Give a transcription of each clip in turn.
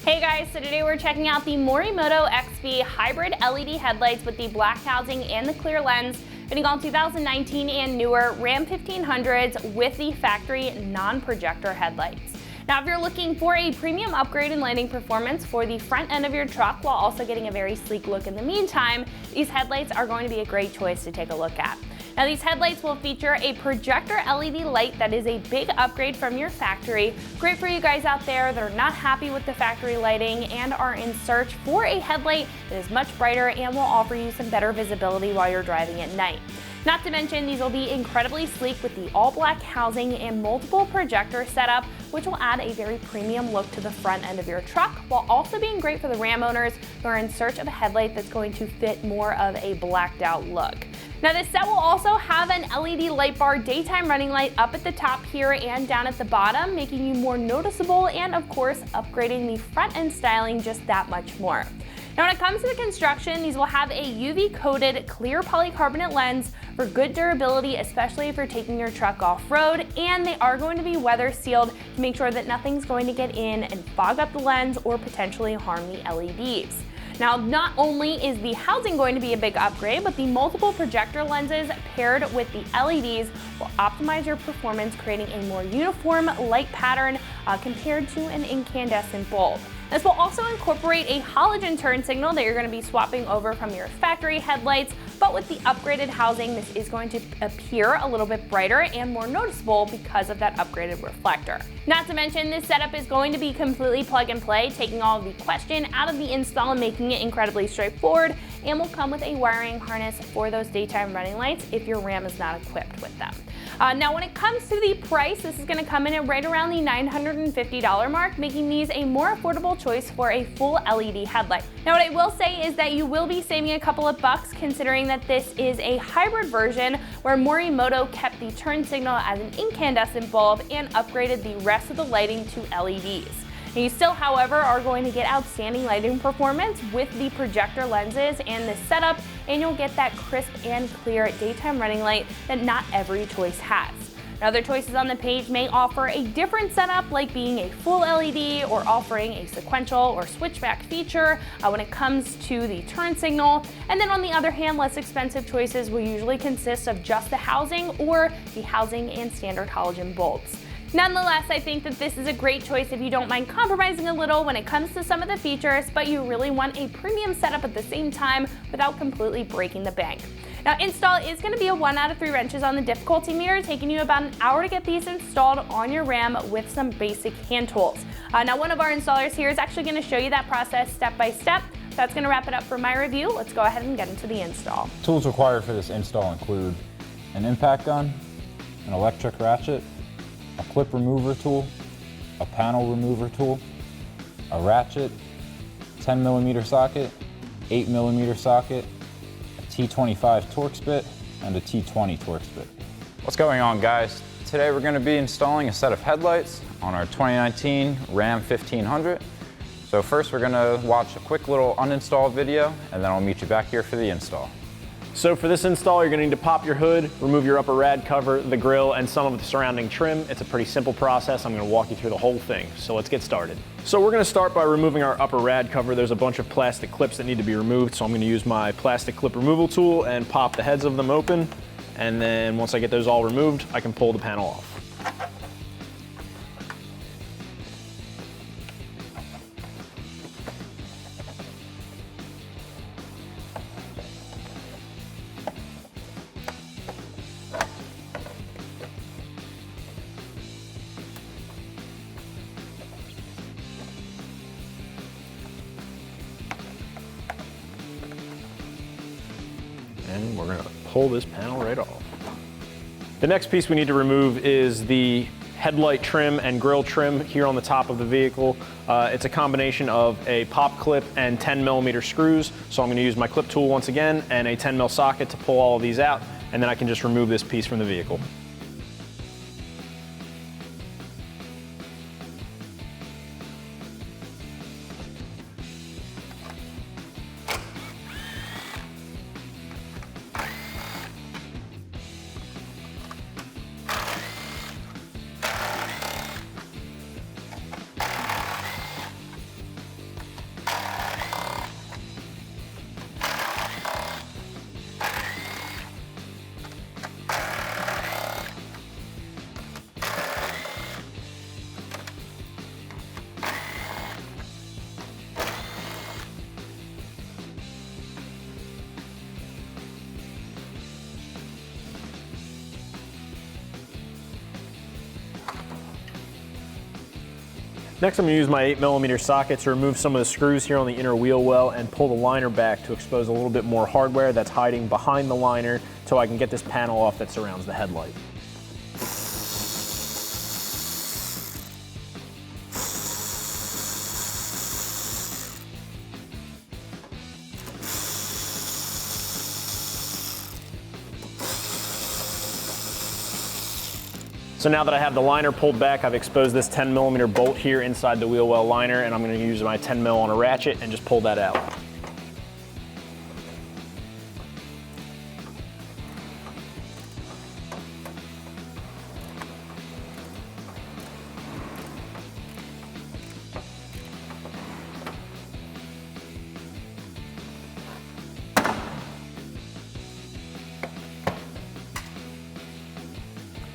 Hey guys, so today we're checking out the Morimoto XV hybrid LED headlights with the black housing and the clear lens, fitting all 2019 and newer Ram 1500s with the factory non-projector headlights. Now, if you're looking for a premium upgrade in lighting performance for the front end of your truck while also getting a very sleek look in the meantime, these headlights are going to be a great choice to take a look at. Now, these headlights will feature a projector LED light that is a big upgrade from your factory. Great for you guys out there that are not happy with the factory lighting and are in search for a headlight that is much brighter and will offer you some better visibility while you're driving at night. Not to mention, these will be incredibly sleek with the all-black housing and multiple projector setup, which will add a very premium look to the front end of your truck, while also being great for the Ram owners who are in search of a headlight that's going to fit more of a blacked out look. Now, this set will also have an LED light bar daytime running light up at the top here and down at the bottom, making you more noticeable and, of course, upgrading the front end styling just that much more. Now, when it comes to the construction, these will have a UV-coated clear polycarbonate lens for good durability, especially if you're taking your truck off-road, and they are going to be weather sealed to make sure that nothing's going to get in and fog up the lens or potentially harm the LEDs. Now, not only is the housing going to be a big upgrade, but the multiple projector lenses paired with the LEDs will optimize your performance, creating a more uniform light pattern compared to an incandescent bulb. This will also incorporate a halogen turn signal that you're going to be swapping over from your factory headlights, but with the upgraded housing, this is going to appear a little bit brighter and more noticeable because of that upgraded reflector. Not to mention, this setup is going to be completely plug and play, taking all of the question out of the install and making it incredibly straightforward, and will come with a wiring harness for those daytime running lights if your Ram is not equipped with them. Now, when it comes to the price, this is going to come in at right around the $950 mark, making these a more affordable choice for a full LED headlight. Now, what I will say is that you will be saving a couple of bucks considering that this is a hybrid version where Morimoto kept the turn signal as an incandescent bulb and upgraded the rest of the lighting to LEDs. Now, you still, however, are going to get outstanding lighting performance with the projector lenses and this setup, and you'll get that crisp and clear daytime running light that not every choice has. Now, other choices on the page may offer a different setup, like being a full LED or offering a sequential or switchback feature when it comes to the turn signal. And then on the other hand, less expensive choices will usually consist of just the housing or the housing and standard halogen bulbs. Nonetheless, I think that this is a great choice if you don't mind compromising a little when it comes to some of the features, but you really want a premium setup at the same time without completely breaking the bank. Now, install is going to be a 1 out of 3 wrenches on the difficulty meter, taking you about an hour to get these installed on your Ram with some basic hand tools. Now, one of our installers here is actually going to show you that process step by step. That's going to wrap it up for my review. Let's go ahead and get into the install. Tools required for this install include an impact gun, an electric ratchet, a clip remover tool, a panel remover tool, a ratchet, 10mm socket, 8mm socket, a T25 Torx bit, and a T20 Torx bit. What's going on, guys? Today we're going to be installing a set of headlights on our 2019 Ram 1500. So first we're going to watch a quick little uninstall video, and then I'll meet you back here for the install. So for this install, you're going to need to pop your hood, remove your upper rad cover, the grill, and some of the surrounding trim. It's a pretty simple process. I'm going to walk you through the whole thing. So let's get started. So we're going to start by removing our upper rad cover. There's a bunch of plastic clips that need to be removed. So I'm going to use my plastic clip removal tool and pop the heads of them open. And then once I get those all removed, I can pull the panel off. And we're going to pull this panel right off. The next piece we need to remove is the headlight trim and grille trim here on the top of the vehicle. It's a combination of a pop clip and 10mm screws. So I'm going to use my clip tool once again and a 10mm socket to pull all of these out, and then I can just remove this piece from the vehicle. Next, I'm gonna use my 8mm socket to remove some of the screws here on the inner wheel well and pull the liner back to expose a little bit more hardware that's hiding behind the liner so I can get this panel off that surrounds the headlight. So now that I have the liner pulled back, I've exposed this 10mm bolt here inside the wheel well liner, and I'm going to use my 10mm on a ratchet and just pull that out.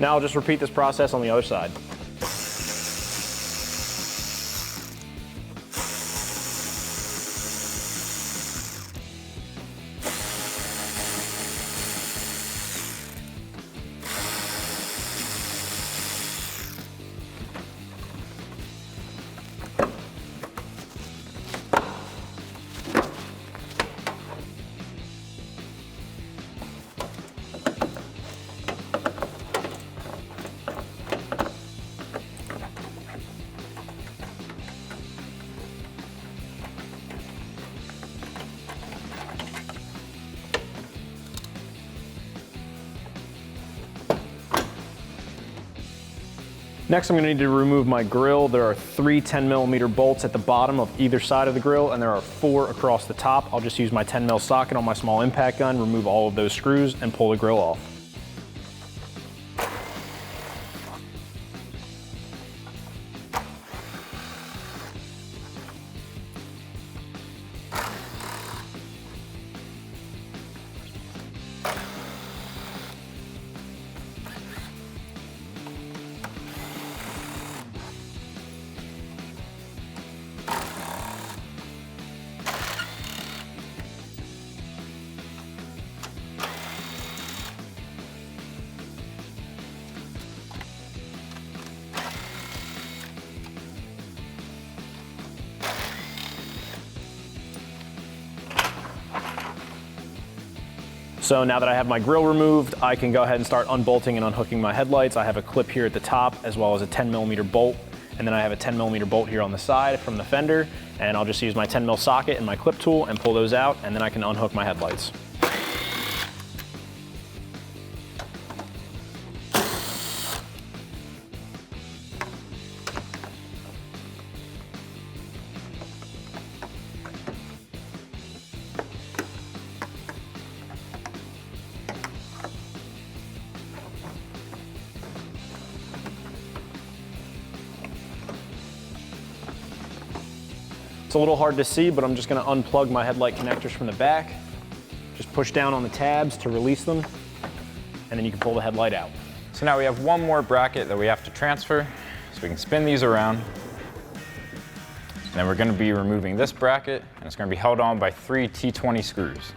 Now I'll just repeat this process on the other side. Next, I'm going to need to remove my grill. There are 3 10mm bolts at the bottom of either side of the grill, and there are 4 across the top. I'll just use my 10mm socket on my small impact gun, remove all of those screws, and pull the grill off. So now that I have my grill removed, I can go ahead and start unbolting and unhooking my headlights. I have a clip here at the top as well as a 10mm bolt, and then I have a 10mm bolt here on the side from the fender, and I'll just use my 10mm socket and my clip tool and pull those out, and then I can unhook my headlights. It's a little hard to see, but I'm just going to unplug my headlight connectors from the back. Just push down on the tabs to release them, and then you can pull the headlight out. So now we have one more bracket that we have to transfer, so we can spin these around. And then we're going to be removing this bracket, and it's going to be held on by 3 T20 screws.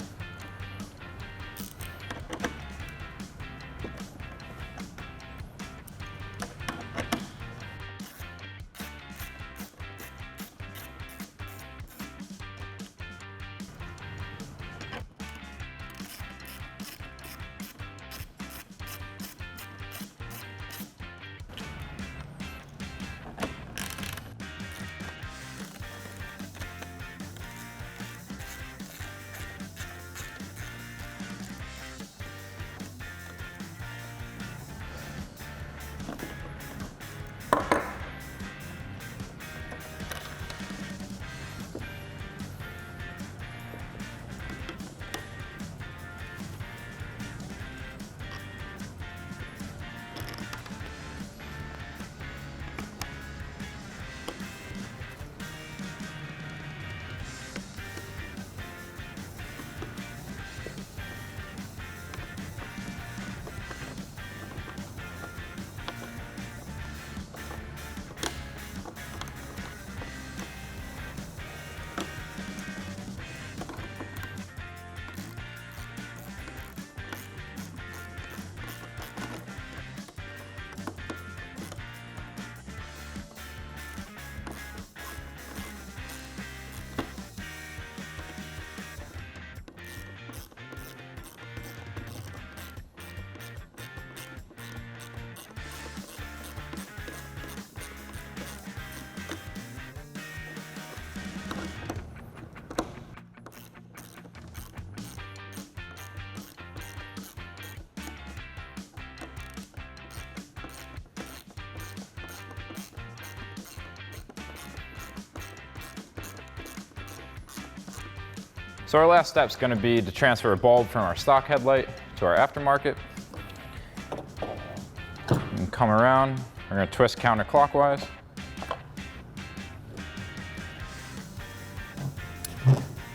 So our last step is going to be to transfer a bulb from our stock headlight to our aftermarket. And come around, we're going to twist counterclockwise.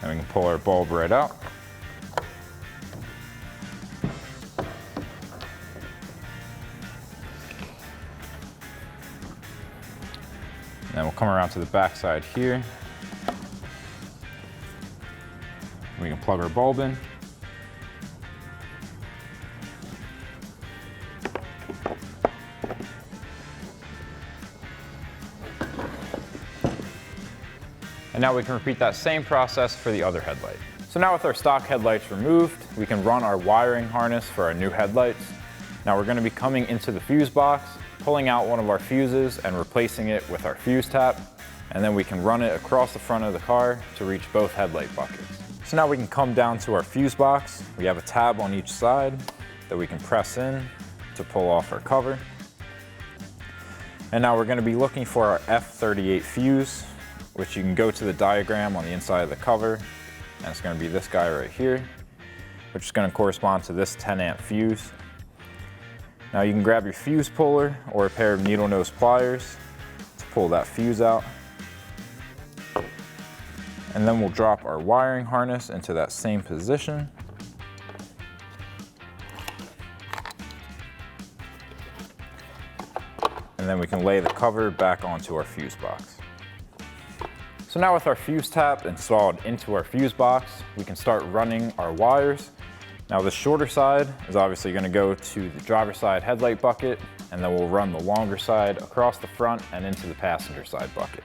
And we can pull our bulb right out. And then we'll come around to the back side here. We can plug our bulb in. And now we can repeat that same process for the other headlight. So now with our stock headlights removed, we can run our wiring harness for our new headlights. Now we're going to be coming into the fuse box, pulling out one of our fuses and replacing it with our fuse tap, and then we can run it across the front of the car to reach both headlight buckets. So now we can come down to our fuse box. We have a tab on each side that we can press in to pull off our cover. And now we're going to be looking for our F38 fuse, which you can go to the diagram on the inside of the cover, and it's going to be this guy right here, which is going to correspond to this 10 amp fuse. Now you can grab your fuse puller or a pair of needle nose pliers to pull that fuse out. And then we'll drop our wiring harness into that same position. And then we can lay the cover back onto our fuse box. So now with our fuse tap installed into our fuse box, we can start running our wires. Now the shorter side is obviously going to go to the driver's side headlight bucket, and then we'll run the longer side across the front and into the passenger side bucket.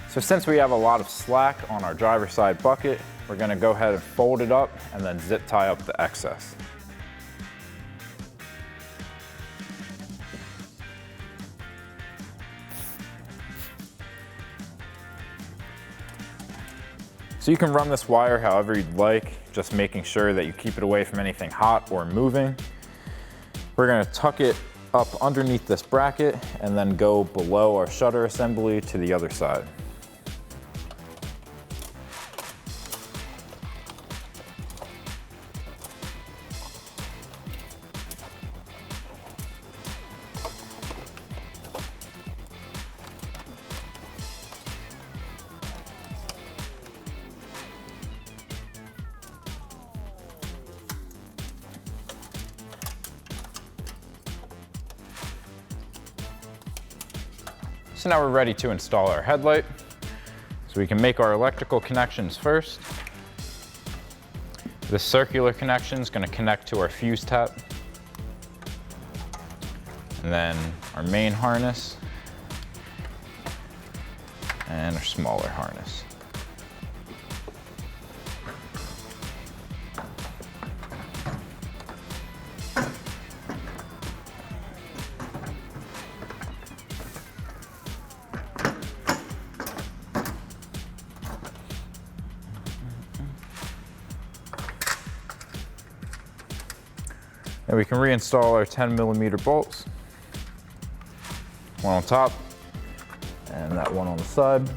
So since we have a lot of slack on our driver's side bucket, we're going to go ahead and fold it up and then zip tie up the excess. So you can run this wire however you'd like, just making sure that you keep it away from anything hot or moving. We're going to tuck it up underneath this bracket and then go below our shutter assembly to the other side. So now we're ready to install our headlight. So we can make our electrical connections first. This circular connection is going to connect to our fuse tap. And then our main harness and our smaller harness. And we can reinstall our 10mm bolts. One on top and that one on the side.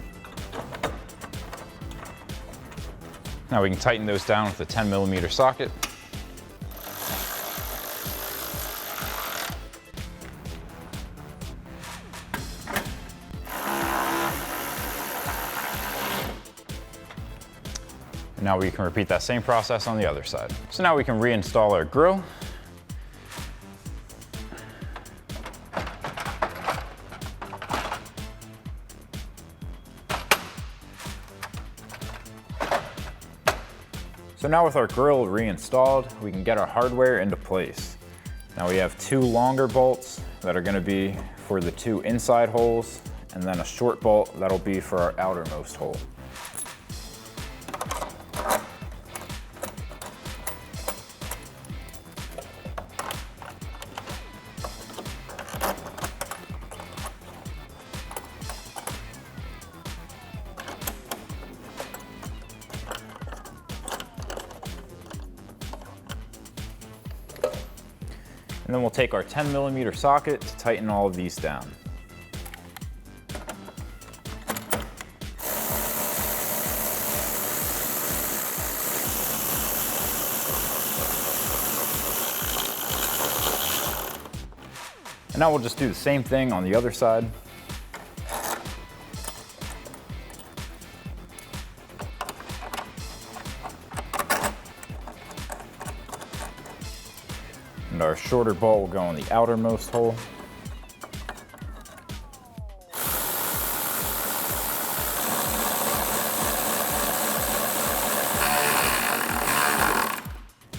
Now we can tighten those down with a 10mm socket. And now we can repeat that same process on the other side. So now we can reinstall our grille. So now with our grille reinstalled, we can get our hardware into place. Now we have two longer bolts that are going to be for the two inside holes, and then a short bolt that'll be for our outermost hole. And then we'll take our 10mm socket to tighten all of these down. And now we'll just do the same thing on the other side. And our shorter bolt will go in the outermost hole.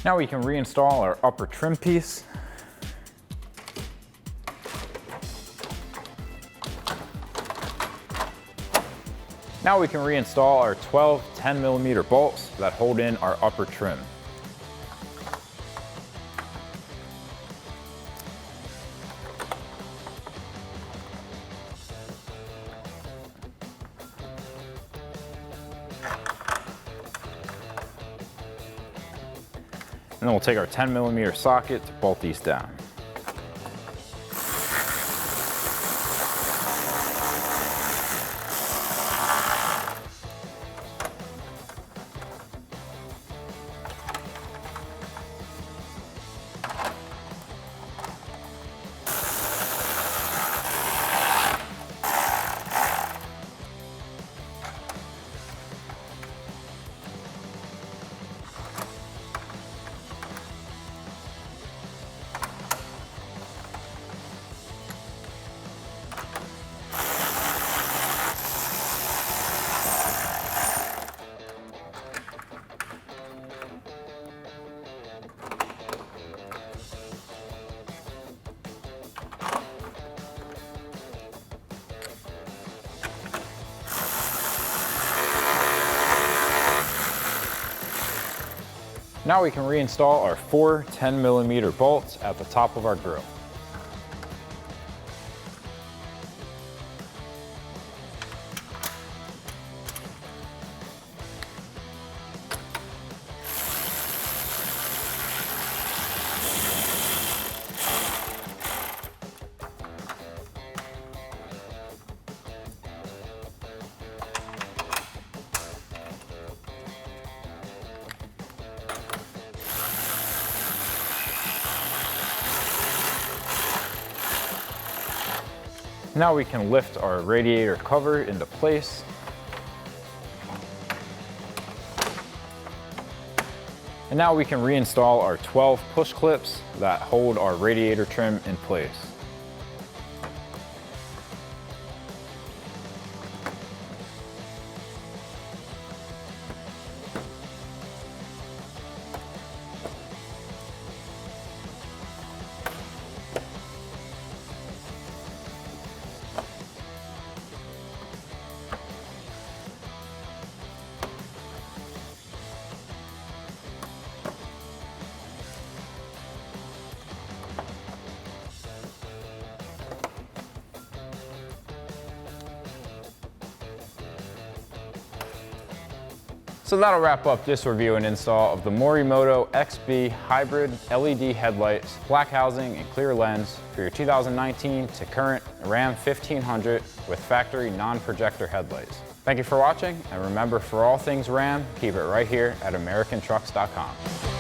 Now we can reinstall our upper trim piece. Now we can reinstall our 12 10mm bolts that hold in our upper trim. And then we'll take our 10mm socket to bolt these down. Now we can reinstall our 4 10mm bolts at the top of our grill. Now we can lift our radiator cover into place. And now we can reinstall our 12 push clips that hold our radiator trim in place. So that'll wrap up this review and install of the Morimoto XB Hybrid LED headlights, black housing and clear lens for your 2019 to current Ram 1500 with factory non-projector headlights. Thank you for watching, and remember, for all things Ram, keep it right here at AmericanTrucks.com.